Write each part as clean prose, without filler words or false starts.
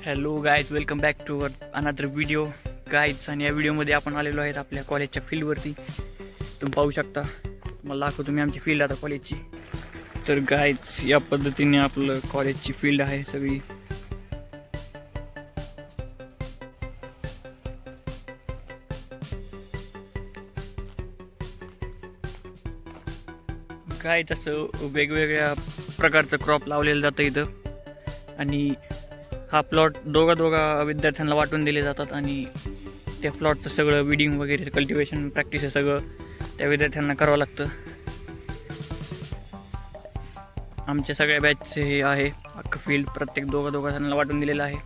Hello guys, welcome back to another video guys. आणि या व्हिडिओमध्ये आपण आलेलो आहेत आपल्या कॉलेजच्या फील्डवरती. तुम्ही पाहू शकता, मला दाखवतो तुम्ही आमची फील्ड आता कॉलेजची. तर गाईज, या पद्धतीने आपलं कॉलेजची फील्ड आहे सगळी. काय तसं वेगवेगळ्या प्रकारचं क्रॉप लावलेलं जातं इथं. आणि हा प्लॉट दोघा विद्यार्थ्यांना वाटून दिले जातात. आणि त्या प्लॉटचं सगळं विडिंग वगैरे कल्टिवेशन प्रॅक्टिस हे सगळं त्या विद्यार्थ्यांना करावं लागतं. आमच्या सगळ्या बॅचचे हे आहे अख्खं फील्ड, प्रत्येक दोघा जणांना वाटून दिलेलं आहे.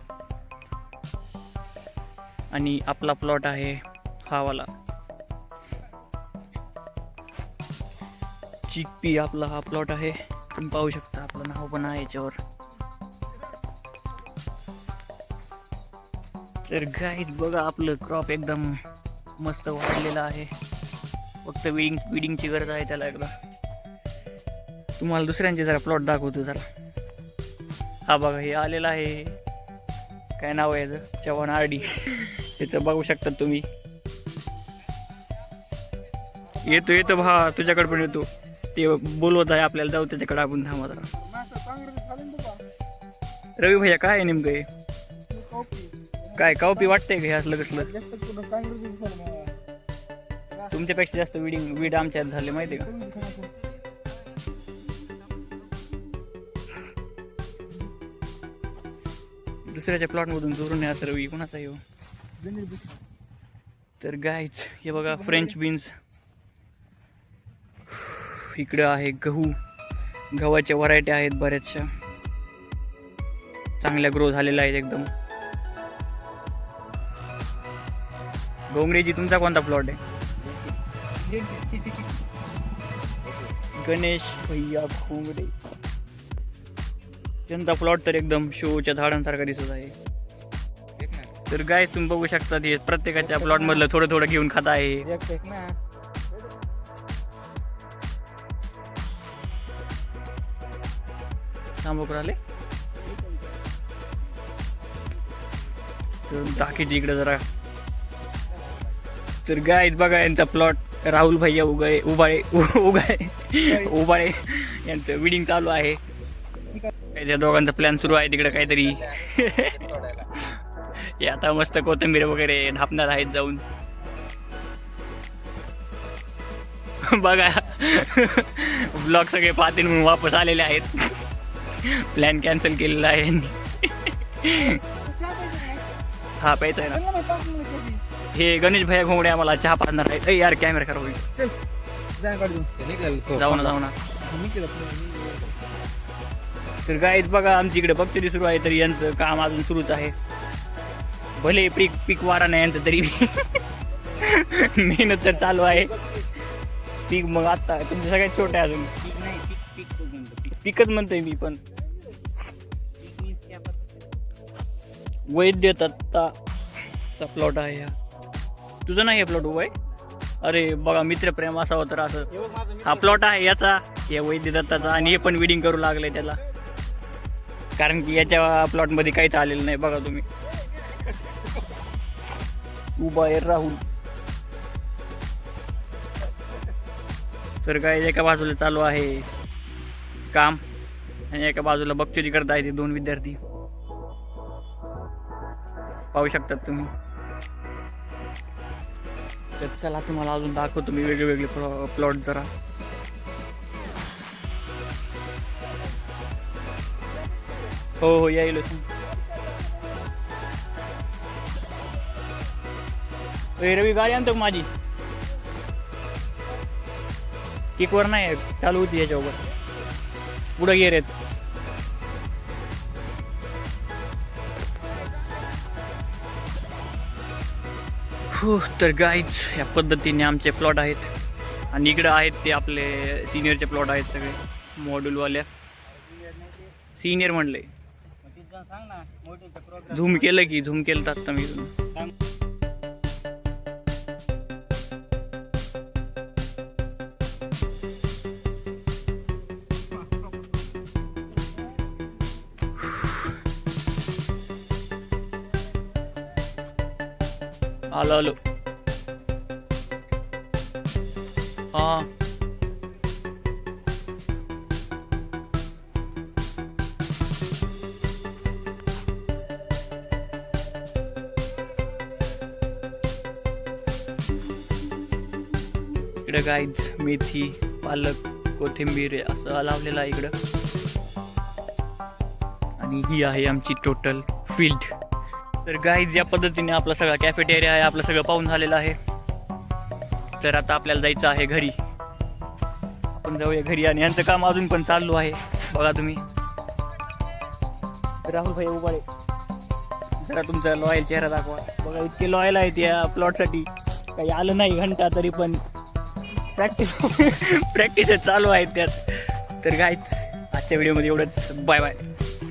आणि आपला प्लॉट आहे हा वाला चिकपी. आपला हा प्लॉट आहे, तुम्ही पाहू शकता, आपलं नाव पण आहे याच्यावर. तर गाईज बघा, आपलं क्रॉप एकदम मस्त वाढलेलं आहे. फक्त विडिंगची गरज आहे त्याला. एकदा तुम्हाला दुसऱ्यांचे जरा प्लॉट दाखवतो जरा. हा बघा, हे आलेलं आहे, काय नाव आहे याचं, चव्हाण आरडी. याचं बघू शकता तुम्ही. येतो भा, तुझ्याकडे पण येतो. ते बोलवत आहे आपल्याला, जाऊ त्याच्याकडे आपण. थांबा जरा. रवी भैया, काय आहे नेमकं हे? काय कावपी वाटतंय का हे असलं कसलं? तुमच्यापेक्षा जास्त वीड आमच्यात झाले, माहिती का? दुसऱ्याच्या प्लॉट मधून चोरून या सर्व कोणाचा येऊ. तर गाईच, हे बघा फ्रेंच बीन्स. इकडं आहे गव्हाच्या व्हरायटी आहेत बऱ्याचशा, चांगल्या ग्रो झालेल्या आहेत एकदम. डोंगरेजी, तुमचा कोणता प्लॉट आहे? गणेश भैया घोंगरे. त्यांचा प्लॉट तर एकदम शोच्या झाडांसारखा दिसत आहे. तर गाय, तुम्ही बघू शकता, हे प्रत्येकाच्या प्लॉट मधलं थोडं घेऊन खात आहे. थांबवकर आले तर टाकीची इकडे जरा. तर गाय बघा, यांचा प्लॉट राहुल भैया उबाळे यांचं विडिंग चालू आहे. त्या दोघांचा प्लॅन सुरू आहे तिकडे काहीतरी. हे आता मस्त कोथिंबीर वगैरे ढापणार आहेत जाऊन. बघा, ब्लॉग सगळे पाहतील म्हणून वापस आलेले आहेत. प्लॅन कॅन्सल केलेला आहे. हा, प्यायचा आहे ना. हे गणेश भैया घोंगडे आम्हाला चहा पाजणार आहेत. यार, कॅमेरा खराब होईल. जाऊ ना. तर गाईज बघा, आमची इकडे बघतोरी सुरू आहे, तरी यांचं काम अजून सुरूच आहे. भले पीक वारा नाही यांचं, तरी मेहनत तर चालू आहे. पीक मग आता तुमचं सगळ्यात छोटं आहे अजून. पिकच म्हणतोय मी पण. वैद्य दत्ताचा प्लॉट आहे हा. तुझं नाही हे प्लॉट उभं आहे? अरे बघा, मित्रप्रेम असावं तर असं. हा प्लॉट आहे याचा, हे वैद्य दत्ताचा. आणि हे पण विडिंग करू लागले त्याला, कारण की याच्या प्लॉटमध्ये काहीच आलेलं नाही. बघा तुम्ही, उभा आहे राहुल. तर काय, एका बाजूला चालू आहे काम आणि एका बाजूला बकचोदी करत आहे ते दोन विद्यार्थी. पाहू शकतात तुम्ही. तर चला, तुम्हाला अजून दाखवतो मी वेगळे प्लॉट जरा. हो यायलो. रवी, गाडी आणतो माझी. किकवर नाही, चालू होती याच्यावर. पुढे गेरेत. तर गाईज, या पद्धतीने आमचे प्लॉट आहेत. आणि इकडे आहेत ते आपले सिनियरचे प्लॉट आहेत सगळे, मॉड्यूलवाल्या. सिनियर म्हणले, झूम केलं आता मी. आलो आलो. हा इकडे गाईज मेथी, पालक, कोथिंबीर असं लावलेलं आहे इकडं. आणि ही आहे आमची टोटल फील्ड. तर गाईज या पद्धतीने आपला सगळा कॅफेटेरिया आहे, आपलं सगळं पाहून झालेलं आहे. तर आता आपल्याला जायचं आहे घरी. आपण जाऊया घरी आणि यांचं काम अजून पण चालू आहे. बघा तुम्ही राहुल भाई उभाळे, जरा तुमचा लॉयल चेहरा दाखवा. बघा इतके लॉयल आहेत या प्लॉटसाठी. काही आलं नाही घंटा तरी पण प्रॅक्टिस चालू आहेत त्यात. तर गाईज आजच्या व्हिडिओमध्ये एवढंच. Bye bye.